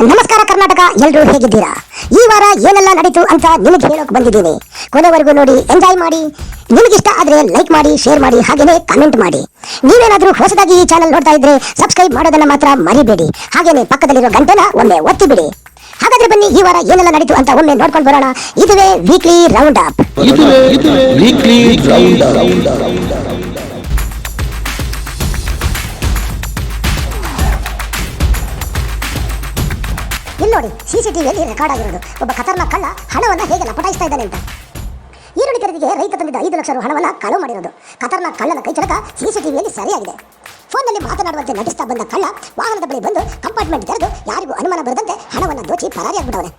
ನಮಸ್ಕಾರ ಕರ್ನಾಟಕ, ಎಲ್ಲರೂ ಹೇಗಿದ್ದೀರಾ? ಈ ವಾರ ಏನೆಲ್ಲ ನಡೀತು ಅಂತ ನಿಮಗೆ ಹೇಳೋಕೆ ಬಂದಿದ್ದೀನಿ. ಕೊನೆವರೆಗೂ ನೋಡಿ, ಎಂಜಾಯ್ ಮಾಡಿ. ನಿಮಗಿಷ್ಟ ಆದ್ರೆ ಲೈಕ್ ಮಾಡಿ, ಶೇರ್ ಮಾಡಿ, ಹಾಗೇನೆ ಕಮೆಂಟ್ ಮಾಡಿ. ನೀವೇನಾದ್ರೂ ಹೊಸದಾಗಿ ಈ ಚಾನಲ್ ನೋಡ್ತಾ ಇದ್ರೆ ಸಬ್ಸ್ಕ್ರೈಬ್ ಮಾಡೋದನ್ನ ಮಾತ್ರ ಮರಿಬೇಡಿ. ಹಾಗೇನೆ ಪಕ್ಕದಲ್ಲಿರೋ ಗಂಟೆನ ಒಮ್ಮೆ ಒತ್ತಿ ಬಿಡಿ. ಹಾಗಾದ್ರೆ ಬನ್ನಿ, ಈ ವಾರ ಏನೆಲ್ಲ ನಡೀತು ಅಂತ ಒಮ್ಮೆ ನೋಡ್ಕೊಂಡು ಬರೋಣ. ಇದುವೇ ವೀಕ್ಲಿ ರೌಂಡ್ ಅಪ್. ಇಲ್ಲಿ ನೋಡಿ, ಸಿಸಿಟಿವಿಯಲ್ಲಿ ರೆಕಾರ್ಡ್ ಆಗಿರೋದು. ಒಬ್ಬ ಖತರ್ನಾಕ್ ಕಳ್ಳ ಹಣವನ್ನು ಹೇಗೆ ಲಪಟಾಯಿಸ್ತಾ ಇದ್ದಾನೆ ಅಂತ. ಈರುಳ್ಳಿ ಖರೀದಿಗೆ ರೈತ ತಂದಿದ್ದ 5 ಲಕ್ಷ ರು ಹಣವನ್ನು ಕಳವು ಮಾಡಿರೋದು. ಖತರ್ನಾಕ್ ಕಳ್ಳನ ಕೈಚಳಕ ಸಿಸಿಟಿವಿಯಲ್ಲಿ ಸರಿಯಾಗಿದೆ. ಫೋನ್ನಲ್ಲಿ ಮಾತನಾಡುವಂತೆ ನಟಿಸ್ತಾ ಬಂದ ಕಳ್ಳ ವಾಹನದ ಬಳಿ ಬಂದು ಕಂಪಾರ್ಟ್ಮೆಂಟ್ ತೆರೆದು ಯಾರಿಗೂ ಅನುಮಾನ ಬರದಂತೆ ಹಣವನ್ನು ದೋಚಿ ಪರಾರಿಯಾಗ್ಬಿಟ್ಟವನೆ.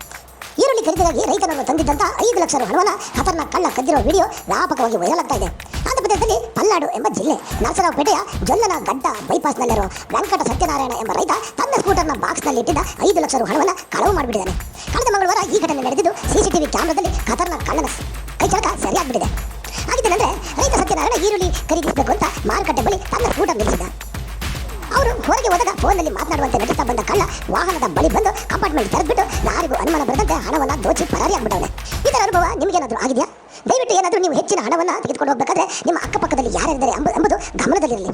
ಈರುಳ್ಳಿ ಖರೀದಿಗಾಗಿ ರೈತನವರು ತಂದಿದ್ದಂಥ 5 ಲಕ್ಷ ರು ಹಣವನ್ನು ಖತರ್ನಾಕ್ ಕಳ್ಳ ಕದ್ದಿರೋ ವಿಡಿಯೋ ವ್ಯಾಪಕವಾಗಿ ವೈರಲ್ ಆಗ್ತಾ ಇದೆ. ಆಂಧ್ರಪ್ರದೇಶದಲ್ಲಿ ಪಲ್ನಾಡು ಎಂಬ ಜಿಲ್ಲೆ ನರಸರಾವುಪೇಟೆಯ ಜೊಲ್ಲನ ಗಡ್ಡ ಬೈಪಾಸ್ನಲ್ಲಿರುವ ವೆಂಕಟ ಸತ್ಯನಾರಾಯಣ ಎಂಬ ರೈತ ತನ್ನ ಸ್ಕೂಟರ್ನ ಬಾಕ್ಸ್ನಲ್ಲಿ ಇಟ್ಟಿದ್ದ 5 ಲಕ್ಷ ರು ಹಣವನ್ನು ಕಳವು ಮಾಡಿಬಿಟ್ಟಿದ್ದಾನೆ. ಕಳೆದ ಮಂಗಳವಾರ ಈ ಘಟನೆ ನಡೆದಿದ್ದು ಸಿಸಿಟಿವಿ ಕ್ಯಾಮೆರಾದಲ್ಲಿ ಖತರ್ನಾಕ್ ಕಳ್ಳನ ಕೈಚಳಕ ಸರಿಯಾಗ್ಬಿಟ್ಟಿದೆ. ಆಗಿದ್ದೇನೆಂದ್ರೆ, ರೈತ ಸತ್ಯನಾರಾಯಣ ಈರುಳ್ಳಿ ಖರೀದಿಸಬೇಕು ಅಂತ ಮಾರುಕಟ್ಟೆ ಬಳಿ ತನ್ನ ಸ್ಕೂಟರ್ ನಿಲ್ಲಿಸಿದ್ದ. ಅವರು ಹೊರಗೆ ಹೋದಾಗ ಫೋನ್ನಲ್ಲಿ ಮಾತನಾಡುವಂತೆ ನಟಿಸ್ತಾ ಬಂದ ಕಳ್ಳ ವಾಹನದ ಬಳಿ ಬಂದು ಕಂಪಾರ್ಟ್ಮೆಂಟ್ ತೆರೆದ್ಬಿಟ್ಟು ಯಾರಿಗೂ ಅನುಮಾನ ಬರದಂತೆ ಹಣವನ್ನು ದೋಚಿ ಪರಾರಿಯಾಗ್ಬಿಟ್ಟವನೆ. ಇದರ ಅನುಭವ ನಿಮಗೇನಾದರೂ ಆಗಿದೆಯಾ? ದಯವಿಟ್ಟು ಏನಾದರೂ ನೀವು ಹೆಚ್ಚಿನ ಹಣವನ್ನು ತೆಗೆದುಕೊಂಡು ಹೋಗಬೇಕಾದ್ರೆ ನಿಮ್ಮ ಅಕ್ಕಪಕ್ಕದಲ್ಲಿ ಯಾರಿದ್ದಾರೆ ಎಂಬುದು ಗಮನದಲ್ಲಿರಲಿ.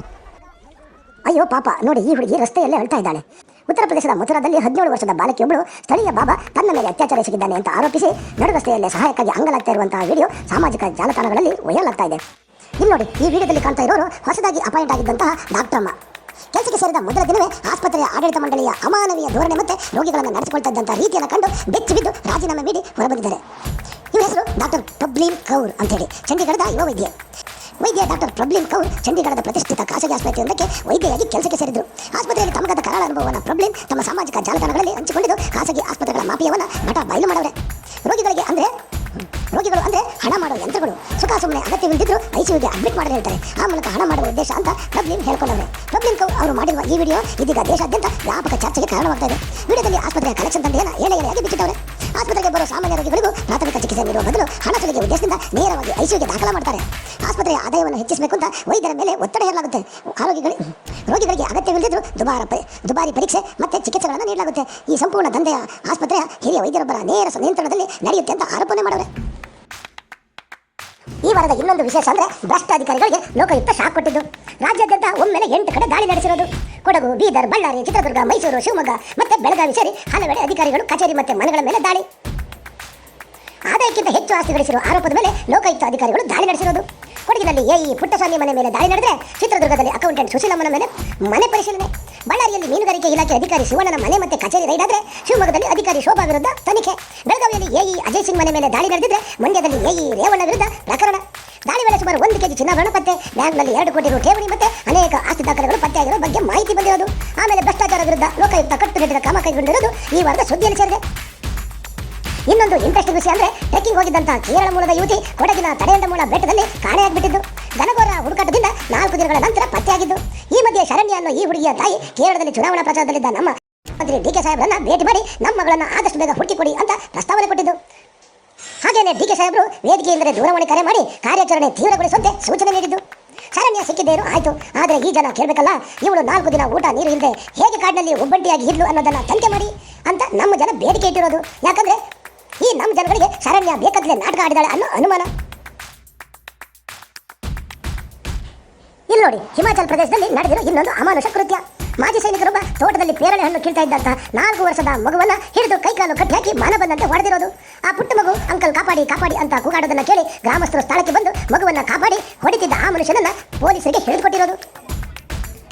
ಅಯ್ಯೋ ಪಾಪ, ನೋಡಿ, ಈ ಹುಡುಗಿ ರಸ್ತೆಯಲ್ಲೇ ಅಳ್ತಾ ಇದ್ದಾಳೆ. ಉತ್ತರ ಪ್ರದೇಶದ ಮಥುರಾದಲ್ಲಿ 17 ವರ್ಷದ ಬಾಲಕಿಯೊಬ್ಬಳು ಸ್ಥಳೀಯ ಬಾಬಾ ತನ್ನ ಮೇಲೆ ಅತ್ಯಾಚಾರ ಎಸಗಿದ್ದಾನೆ ಅಂತ ಆರೋಪಿಸಿ ನಡು ರಸ್ತೆಯಲ್ಲೇ ಸಹಾಯಕ್ಕಾಗಿ ಅಂಗಲಾಗ್ತಾ ಇರುವಂತಹ ವಿಡಿಯೋ ಸಾಮಾಜಿಕ ಜಾಲತಾಣಗಳಲ್ಲಿ ವೈರಲ್ ಆಗ್ತಾ ಇದೆ. ಇಲ್ಲಿ ನೋಡಿ, ಈ ವಿಡಿಯೋದಲ್ಲಿ ಕಾಣ್ತಾ ಇರೋರು ಹೊಸದಾಗಿ ಅಪಾಯಿಂಟ್ ಆಗಿದ್ದಂತಹ ಡಾಕ್ಟರ್. ಕೆಲಸಕ್ಕೆ ಸೇರಿದ ಮೊದಲ ದಿನವೇ ಆಸ್ಪತ್ರೆಯ ಆಡಳಿತ ಮಂಡಳಿಯ ಅಮಾನವೀಯ ಧೋರಣೆ ಮತ್ತು ರೋಗಿಗಳನ್ನು ನಡೆಸಿಕೊಳ್ತಾ ಇದ್ದಂಥ ರೀತಿಯನ್ನು ಕಂಡು ಬೆಚ್ಚಿ ಬಿದ್ದು ರಾಜೀನಾಮೆ ನೀಡಿ ಹೊರಬಂದಿದ್ದಾರೆ. ಇವರ ಹೆಸರು ಡಾಕ್ಟರ್ ಪ್ರಬ್ಲೀನ್ ಕೌರ್ ಅಂತೇಳಿ, ಚಂಡೀಗಢದ ಯುವ ವೈದ್ಯ ಡಾಕ್ಟರ್ ಪ್ರಬ್ಲೀನ್ ಕೌರ್ ಚಂಡೀಗಢದ ಪ್ರತಿಷ್ಠಿತ ಖಾಸಗಿ ಆಸ್ಪತ್ರೆಯೊಂದಕ್ಕೆ ವೈದ್ಯರಾಗಿ ಕೆಲಸಕ್ಕೆ ಸೇರಿದರು. ಆಸ್ಪತ್ರೆಯಲ್ಲಿ ತಮಗಾದ ಕರಾಳ ಅನುಭವವನ್ನು ಪ್ರಬ್ಲೀನ್ ತಮ್ಮ ಸಾಮಾಜಿಕ ಜಾಲತಾಣಗಳಲ್ಲಿ ಹಂಚಿಕೊಂಡಿದ್ದು ಖಾಸಗಿ ಆಸ್ಪತ್ರೆಗಳ ಮಾಫಿಯಾವನ್ನು ನಟ ಬಯಲು ಮಾಡವ್ರೆ. ರೋಗಿಗಳು ಅಂದ್ರೆ ಹಣ ಮಾಡುವ ಯಂತ್ರಗಳು. ಸುಖ ಸುಮ್ಮನೆ ಅಗತ್ಯವಿಲ್ಲದಿದ್ರು ಐಸಿಯುಗೆ ಅಡ್ಮಿಟ್ ಮಾಡಲು ಹೇಳ್ತಾರೆ. ಆ ಮೂಲಕ ಹಣ ಮಾಡುವ ಉದ್ದೇಶ ಅಂತ ಪ್ರಬ್ಲೀನ್ ಹೇಳ್ಕೊಂಡವ್ರೆ. ಪ್ರಬ್ಲೀನ್ ಕೌರ್ ಅವರು ಮಾಡಿರುವ ಈ ವಿಡಿಯೋ ಇದೀಗ ದೇಶಾದ್ಯಂತ ವ್ಯಾಪಕ ಚರ್ಚೆಗೆ ಕಾರಣವಾಗ್ತಾ ಇದೆ. ವಿಡಿಯೋದಲ್ಲಿ ಆಸ್ಪತ್ರೆಯ ಕಲೆಕ್ಷನ್ ದಂಧೆಯನ್ನು ಎಳೆಯಾಗಿ ಬಿಚ್ಚಿಟ್ಟವ್ರೆ. ಆಸ್ಪತ್ರೆಗೆ ಬರುವ ಸಾಮಾನ್ಯ ರೋಗಿಗಳಿಗೂ ಪ್ರಾಥಮಿಕ ಚಿಕಿತ್ಸೆ ನೀಡುವ ಬದಲು ಹಣ ಸುಲಿಗೆ ಉದ್ದೇಶದಿಂದ ನೇರವಾಗಿ ಐಸಿಯುಗೆ ದಾಖಲ ಮಾಡ್ತಾರೆ. ಆಸ್ಪತ್ರೆಯ ಆದಾಯವನ್ನು ಹೆಚ್ಚಿಸಬೇಕು ಅಂತ ವೈದ್ಯರ ಮೇಲೆ ಒತ್ತಡ ಹೇರಲಾಗುತ್ತೆ. ರೋಗಿಗಳಿಗೆ ಅಗತ್ಯವಿಲ್ಲದಿದ್ರು ದುಬಾರಿ ಪರೀಕ್ಷೆ ಮತ್ತೆ ಚಿಕಿತ್ಸೆಗಳನ್ನು ನೀಡಲಾಗುತ್ತೆ. ಈ ಸಂಪೂರ್ಣ ದಂಧೆಯ ಆಸ್ಪತ್ರೆಯ ಹಿರಿಯ ವೈದ್ಯರೊಬ್ಬರ ನೇರ ನಿಯಂತ್ರಣದಲ್ಲಿ ನಡೆಯುತ್ತೆ ಅಂತ ಆರೋಪನೆ ಮಾಡವ್ರೆ. ಈ ವಾರದ ಇನ್ನೊಂದು ವಿಶೇಷ ಅಂದ್ರೆ, ಭ್ರಷ್ಟ ಅಧಿಕಾರಿಗಳಿಗೆ ಲೋಕಾಯುಕ್ತ ಶಾಕ್ ಕೊಟ್ಟಿದ್ದು. ರಾಜ್ಯಾದ್ಯಂತ ಒಮ್ಮೆಲೆ 8 ಕಡೆ ದಾಳಿ ನಡೆಸಿರೋದು. ಕೊಡಗು, ಬೀದರ್, ಬಳ್ಳಾರಿ, ಚಿತ್ರದುರ್ಗ, ಮೈಸೂರು, ಶಿವಮೊಗ್ಗ ಮತ್ತೆ ಬೆಳಗಾವಿ ಸೇರಿ ಹಲವೆಡೆ ಅಧಿಕಾರಿಗಳು ಕಚೇರಿ ಮತ್ತೆ ಮನೆಗಳ ಮೇಲೆ ದಾಳಿ. ಆದಾಯಕ್ಕಿಂತ ಹೆಚ್ಚು ಆಸ್ತಿ ಗಳಿಸಿರುವ ಆರೋಪದ ಮೇಲೆ ಲೋಕಾಯುಕ್ತ ಅಧಿಕಾರಿಗಳು ದಾಳಿ ನಡೆಸಿರೋದು. ಕೊಡಗಿನಲ್ಲಿ ಎಇ ಪುಟ್ಟಸ್ವಾಮಿ ಮನೆ ಮೇಲೆ ದಾಳಿ ನಡೆದರೆ, ಚಿತ್ರದುರ್ಗದಲ್ಲಿ ಅಕೌಂಟೆಂಟ್ ಸುಶೀಲಮ್ಮನ ಮೇಲೆ ಮನೆ ಪರಿಶೀಲನೆ, ಬಳ್ಳಾರಿಯಲ್ಲಿ ಮೀನುಗಾರಿಕೆ ಇಲಾಖೆ ಅಧಿಕಾರಿ ಶಿವಣ್ಣನ ಮನೆ ಮತ್ತೆ ಕಚೇರಿ ರೈಡ್ ಆದರೆ, ಶಿವಮೊಗ್ಗದಲ್ಲಿ ಅಧಿಕಾರಿ ಶೋಭಾ ವಿರುದ್ಧ ತನಿಖೆ, ಬೆಳಗಾವಿಯಲ್ಲಿ ಎಇ ಅಜಯ್ ಸಿಂಗ್ ಮನೆ ಮೇಲೆ ದಾಳಿ ನಡೆದಿದ್ರೆ, ಮಂಡ್ಯದಲ್ಲಿ ಎಇ ರೇವಣ್ಣ ವಿರುದ್ಧ ಪ್ರಕರಣ. ದಾಳಿ ವೇಳೆ ಸುಮಾರು 1 ಕೆಜಿ ಚಿನ್ನಾಭರಣ ಪತ್ತೆ, ಬ್ಯಾಂಕ್ನಲ್ಲಿ 2 ಕೋಟಿ ರು ಠೇವಣಿ ಮತ್ತೆ ಅನೇಕ ಆಸ್ತಿ ದಾಖಲೆಗಳು ಪತ್ತೆಯಾಗಿರೋ ಬಗ್ಗೆ ಮಾಹಿತಿ ಬಂದಿರೋದು. ಆಮೇಲೆ ಭ್ರಷ್ಟಾಚಾರ ವಿರುದ್ಧ ಲೋಕಾಯುಕ್ತ ಕಟ್ಟುನಿಟ್ಟಿನ ಕ್ರಮ ಕೈಗೊಂಡಿರೋದು ಈ ವಾರದ ಸುದ್ದಿಯಲ್ಲಿ ಸೇರಿದೆ. ಇನ್ನೊಂದು ಇಂಟ್ರೆಸ್ಟಿಂಗ್ ವಿಷಯ ಅಂದ್ರೆ, ಟ್ರೆಕ್ಕಿಂಗ್ ಹೋಗಿದ್ದಂತಹ ಕೇರಳ ಮೂಲದ ಯುವತಿ ಕೊಡಗಿನ ತಡೆಯಂಡಮೂಲ ಬೆಟ್ಟದಲ್ಲಿ ಕಾಣೆಯಾಗಿಬಿಟ್ಟಿದ್ದು. ಘನಘೋರ ಹುಡುಕಾಟದಿಂದ 4 ದಿನಗಳ ನಂತರ ಪತ್ತೆಯಾಗಿದ್ದು. ಈ ಮಧ್ಯೆ ಶರಣ್ಯ ಅನ್ನೋ ಈ ಹುಡುಗಿಯ ತಾಯಿ ಕೇರಳದಲ್ಲಿ ಚುನಾವಣಾ ಪ್ರಚಾರದಲ್ಲಿದ್ದ ನಮ್ಮ ಮಂತ್ರಿ ಡಿಕೆ ಸಾಹೇಬ್ರನ್ನ ಭೇಟಿ ಮಾಡಿ ನಮ್ಮ ಮಗಳನ್ನ ಆದಷ್ಟು ಬೇಗ ಹುಡುಕಿಕೊಡಿ ಅಂತ ಪ್ರಸ್ತಾವನೆ ಕೊಟ್ಟಿದ್ದು. ಹಾಗೇನೆ ಡಿಕೆ ಸಾಹೇಬರು ವೇದಿಕೆಯಿಂದಲೇ ದೂರವಾಣಿ ಕರೆ ಮಾಡಿ ಕಾರ್ಯಾಚರಣೆ ತೀವ್ರಗೊಳಿಸುವಂತೆ ಸೂಚನೆ ನೀಡಿದ್ದು. ಶರಣ್ಯ ಸಿಕ್ಕಿದ್ದೇನು ಆಯ್ತು, ಆದರೆ ಈ ಜನ ಕೇಳಬೇಕಲ್ಲ, ಇವಳು 4 ದಿನ ಊಟ ನೀರು ಇಲ್ಲದೆ ಹೇಗೆ ಕಾಡಿನಲ್ಲಿ ಒಬ್ಬಂಟಿಯಾಗಿ ಇದ್ಲು ಅನ್ನೋದನ್ನ ತನಿಖೆ ಮಾಡಿ ಅಂತ ನಮ್ಮ ಜನ ಬೇಡಿಕೆ ಇಟ್ಟಿರೋದು. ಯಾಕಂದ್ರೆ ಈ ನಮ್ಮ ಜನಗಳಿಗೆ ಶರಣ್ಯ ಬೇಕಂತಲೇ ನಾಟಕ ಆಡಿದಾಳೆ ಅನ್ನೋ ಅನುಮಾನ. ಇಲ್ಲಿ ನೋಡಿ, ಹಿಮಾಚಲ ಪ್ರದೇಶದಲ್ಲಿ ನಡೆದಿರೋ ಇನ್ನೊಂದು ಅಮಾನುಷ ಕೃತ್ಯ. ಮಾಜಿ ಸೈನಿಕರೊಬ್ಬ ತೋಟದಲ್ಲಿ ಪೇರಳೆ ಹಣ್ಣು ಕೀಳ್ತಾ ಇದ್ದಂತಹ 4 ವರ್ಷದ ಮಗುವನ್ನ ಹಿಡಿದು ಕೈಕಾಲು ಕಟ್ಟಿ ಹಾಕಿ ಮಾನ ಬಂದಂತೆ ಹೊಡೆದಿರೋದು. ಆ ಪುಟ್ಟ ಮಗು ಅಂಕಲ್ ಕಾಪಾಡಿ ಕಾಪಾಡಿ ಅಂತ ಕೂಗಾಡೋದನ್ನ ಕೇಳಿ ಗ್ರಾಮಸ್ಥರು ಸ್ಥಳಕ್ಕೆ ಬಂದು ಮಗುವನ್ನ ಕಾಪಾಡಿ ಹೊಡಿತಿದ್ದ ಆ ಮನುಷ್ಯನನ್ನ ಪೊಲೀಸರಿಗೆ ಹಿಡಿದುಕೊಟ್ಟಿರೋದು.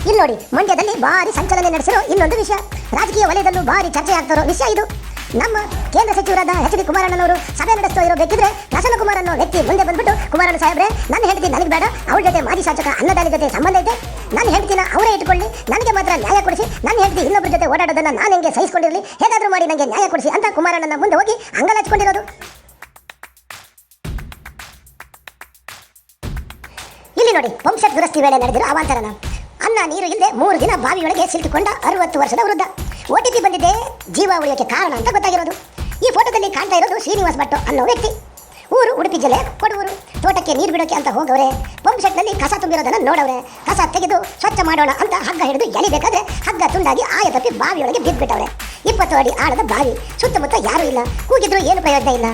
ಇಲ್ಲಿ ನೋಡಿ, ಮಂಡ್ಯದಲ್ಲಿ ಭಾರಿ ಸಂಚಲನೆ ನಡೆಸಿರೋ ಇನ್ನೊಂದು ವಿಷಯ. ರಾಜಕೀಯ ವಲಯದಲ್ಲೂ ಭಾರಿ ಚರ್ಚೆ ಆಗ್ತಿರೋ ವಿಷಯ ಇದು. ನಮ್ಮ ಕೇಂದ್ರ ಸಚಿವರಾದ ಎಚ್ ಡಿ ಕುಮಾರಣ್ಣನವರು ಸಭೆ ನಡೆಸ್ತಾ ಇರಬೇಕಿದ್ರೆ ಪ್ರಸನ್ನ ಕುಮಾರ್ ಅನ್ನೋ ವ್ಯಕ್ತಿ ಮುಂದೆ ಬಂದ್ಬಿಟ್ಟು, ಕುಮಾರಣ್ಣ ಸಾಹೇಬ್ರೆ, ನನ್ನ ಹೆಂಡತಿ ನನಗೆ ಬೇಡ, ಅವಳ ಜೊತೆ ಮಾಜಿ ಶಾಸಕ ಅನ್ನದಾನಿ ಜೊತೆ ಸಂಬಂಧ ಇದೆ, ನನ್ನ ಹೆಂಡತಿನ ಅವರೇ ಇಟ್ಕೊಳ್ಳಿ, ನನಗೆ ಮಾತ್ರ ನ್ಯಾಯ ಕೊಡಿಸಿ, ನನ್ನ ಹೆಂಡತಿ ಇನ್ನೊಬ್ಬರ ಜೊತೆ ಓಡಾಡೋದನ್ನ ನಾನು ಹೆಂಗೆ ಸಹಿಸಿಕೊಂಡಿರಲಿ, ಹೇಗಾದರೂ ಮಾಡಿ ನನಗೆ ನ್ಯಾಯ ಕೊಡಿಸಿ ಅಂತ ಕುಮಾರಣ್ಣನ ಮುಂದೆ ಹೋಗಿ ಅಂಗಲಾಚಿಕೊಂಡಿರೋದು. ಇಲ್ಲಿ ನೋಡಿ, ವಂಶ ದುರಸ್ತಿ ವೇಳೆ ನಡೆದಿರೋ ಅವಾಂತರನ. ಅನ್ನ ನೀರು ಇಲ್ಲದೆ 3 ದಿನ ಬಾವಿಯೊಳಗೆ ಸಿಲುಕಿಕೊಂಡ 60 ವರ್ಷದ ವೃದ್ಧ. OTP ಬಂದಿದೆ, ಜೀವ ಉಳಿಯೋಕೆ ಕಾರಣ ಅಂತ ಗೊತ್ತಾಗಿರೋದು. ಈ ಫೋಟೋದಲ್ಲಿ ಕಾಣ್ತಾ ಇರೋದು ಶ್ರೀನಿವಾಸ್ ಭಟ್ ಅನ್ನೋ ವ್ಯಕ್ತಿ. ಊರು ಉಡುಪಿ ಜಿಲ್ಲೆ ಕೊಡೂರು. ತೋಟಕ್ಕೆ ನೀರು ಬಿಡೋಕೆ ಅಂತ ಹೋಗವ್ರೆ. ಪಂಪ್ ಸೆಟ್ನಲ್ಲಿ ಕಸ ತುಂಬಿರೋದನ್ನ ನೋಡವ್ರೆ. ಕಸ ತೆಗೆದು ಸ್ವಚ್ಛ ಮಾಡೋಣ ಅಂತ ಹಗ್ಗ ಹಿಡಿದು ಎಳಿಬೇಕಾದ್ರೆ ಹಗ್ಗ ತುಂಡಾಗಿ ಆಯ ತಪ್ಪಿ ಬಾವಿಯೊಳಗೆ ಬಿದ್ದುಬಿಟ್ಟವ್ರೆ. 20 ಅಡಿ ಆಳದ ಬಾವಿ, ಸುತ್ತಮುತ್ತ ಯಾರೂ ಇಲ್ಲ. ಕೂಗಿದ್ರು ಏನು ಪ್ರಯೋಜನ ಇಲ್ಲ.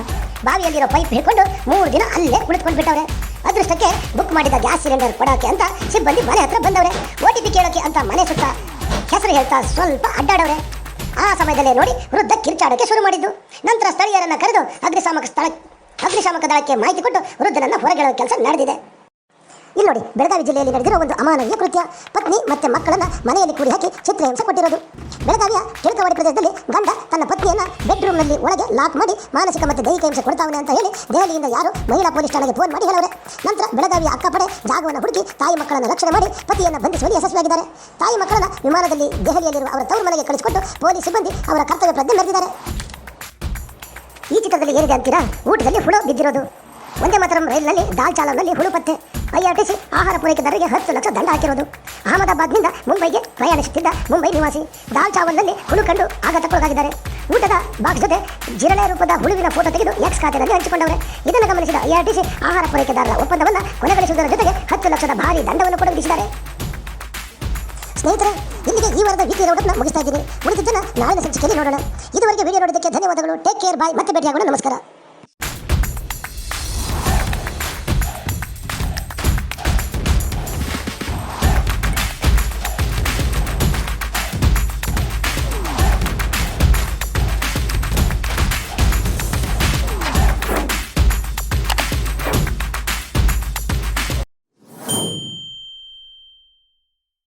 ಬಾವಿಯಲ್ಲಿರೋ ಪೈಪ್ ಹಿಡ್ಕೊಂಡು 3 ದಿನ ಅಲ್ಲೇ ಕುಳಿತುಕೊಂಡು ಬಿಟ್ಟವ್ರೆ. ಅದೃಷ್ಟಕ್ಕೆ ಬುಕ್ ಮಾಡಿದ ಗ್ಯಾಸ್ ಸಿಲಿಂಡರ್ ಕೊಡೋಕೆ ಅಂತ ಸಿಬ್ಬಂದಿ ಮನೆ ಹತ್ರ ಬಂದವ್ರೆ. OTP ಕೇಳೋಕೆ ಅಂತ ಮನೆ ಸುತ್ತ ಹೆಸರು ಹೇಳ್ತಾ ಸ್ವಲ್ಪ ಅಡ್ಡಾಡವ್ರೆ. ಆ ಸಮಯದಲ್ಲೇ ನೋಡಿ ವೃದ್ಧ ಕಿರ್ಚಾಡೋಕೆ ಶುರು ಮಾಡಿದ್ದು. ನಂತರ ಸ್ಥಳೀಯರನ್ನ ಕರೆದು ಅಗ್ನಿಶಾಮಕ ದಳಕ್ಕೆ ಮಾಹಿತಿ ಕೊಟ್ಟು ವೃದ್ಧನನ್ನ ಹೊರಗೆಳುವ ಕೆಲಸ ನಡೆದಿದೆ. ಇಲ್ಲಿ ನೋಡಿ, ಬೆಳಗಾವಿ ಜಿಲ್ಲೆಯಲ್ಲಿ ನಡೆದಿರೋ ಒಂದು ಅಮಾನವೀಯ ಕೃತ್ಯ. ಪತ್ನಿ ಮತ್ತೆ ಮಕ್ಕಳನ್ನ ಮನೆಯಲ್ಲಿ ಕೂಡಿ ಹಾಕಿ ಚಿತ್ರಹಿಂಸೆ ಕೊಟ್ಟಿರೋದು. ಬೆಳಗಾವಿಯ ಕಿಳಕವಾಡಿ ಪ್ರದೇಶದಲ್ಲಿ ಗಂಡ ತನ್ನ ಪತ್ನಿಯನ್ನ ಬೆಡ್ರೂಮ್ನಲ್ಲಿ ಒಳಗೆ ಲಾಕ್ ಮಾಡಿ ಮಾನಸಿಕ ಮತ್ತು ದೈಹಿಕ ಹಿಂಸೆ ಕೊಡ್ತಾವನೆ ಅಂತ ಹೇಳಿ ದೆಹಲಿಯಿಂದ ಯಾರು ಮಹಿಳಾ ಪೊಲೀಸ್ ಠಾಣೆಗೆ ಫೋನ್ ಮಾಡಿ ಹೇಳವ್ರೆ. ನಂತರ ಬೆಳಗಾವಿಯ ಅಕ್ಕಪಡೆ ಜಾಗವನ್ನು ಹುಡುಕಿ ತಾಯಿ ಮಕ್ಕಳನ್ನು ರಕ್ಷಣೆ ಮಾಡಿ ಪತಿಯನ್ನು ಬಂಧಿಸುವಲ್ಲಿ ಯಶಸ್ವಿಯಾಗಿದ್ದಾರೆ. ತಾಯಿ ಮಕ್ಕಳನ್ನ ವಿಮಾನದಲ್ಲಿ ದೆಹಲಿಯಲ್ಲಿರುವ ಅವರ ತವರು ಮನೆಗೆ ಕಳಿಸಿಕೊಟ್ಟು ಪೊಲೀಸ್ ಸಿಬ್ಬಂದಿ ಅವರ ಕರ್ತವ್ಯ ಪ್ರಜ್ಞೆ ಮೆರೆದಿದ್ದಾರೆ. ಈ ಚಿತ್ರದಲ್ಲಿ ಏನಿದೆ ಅಂತೀರಾ? ಊಟದಲ್ಲಿ ಹುಳು ಬಿದ್ದಿರೋದು. ಒಂದೇ ಮಾತರಂ ರೈಲಿನಲ್ಲಿ ದಾಲ್ ಚಾಲವ್ನಲ್ಲಿ ಹುಳು ಪತ್ತೆ. IRTC ಆಹಾರ ಪೂರೈಕೆದಾರರಿಗೆ 10 ಲಕ್ಷ ದಂಡ ಹಾಕಿರೋದು. ಅಹಮದಾಬಾದ್ನಿಂದ ಮುಂಬೈಗೆ ಪ್ರಯಾಣಿಸುತ್ತಿದ್ದ ಮುಂಬೈ ನಿವಾಸಿ ದಾಲ್ ಚಾವಲ್ನಲ್ಲಿ ಹುಳು ಕಂಡು ಆಘಾತಕ್ಕೊಳಗಾಗಿದ್ದಾರೆ. ಊಟದ ಬಾಕ್ಸ್ ಜೊತೆ ಜಿರಳೆ ರೂಪದ ಹುಳುವಿನ ಫೋಟೋ ತೆಗೆದು ಎಕ್ಸ್ ಖಾತೆಯಲ್ಲಿ ಹಂಚಿಕೊಂಡವರೆ. ಇದನ್ನು ಗಮನಿಸಿದ IRTC ಆಹಾರ ಪೂರೈಕೆದಾರರ ಒಪ್ಪಂದವನ್ನು ಕೊನೆಗೊಳಿಸುವುದರ ಜೊತೆಗೆ 10 ಲಕ್ಷದ ಭಾರಿ ದಂಡವನ್ನು ಕೂಡ ವಿಧಿಸಿದ್ದಾರೆ. ಸ್ನೇಹಿತರೆ, ಇಲ್ಲಿಗೆ ಈ ವಾರದ ವೀಕ್ಲಿ ರೌಂಡಪ್ನ ಮುಗಿಸ್ತಾ ಇದ್ದೀನಿ. ಉಳಿದಿದ್ದನ್ನು ನಾಳಿನ ಸಂಚಿಕೆಯಲ್ಲಿ ನೋಡೋಣ. ಇದುವರೆಗೆ ವಿಡಿಯೋ ನೋಡಿದ್ದಕ್ಕೆ ಧನ್ಯವಾದಗಳು. ಟೇಕ್ ಕೇರ್, ಬಾಯ್. ಮತ್ತೆ ಭೇಟಿಯಾಗೋಣ. ನಮಸ್ಕಾರ.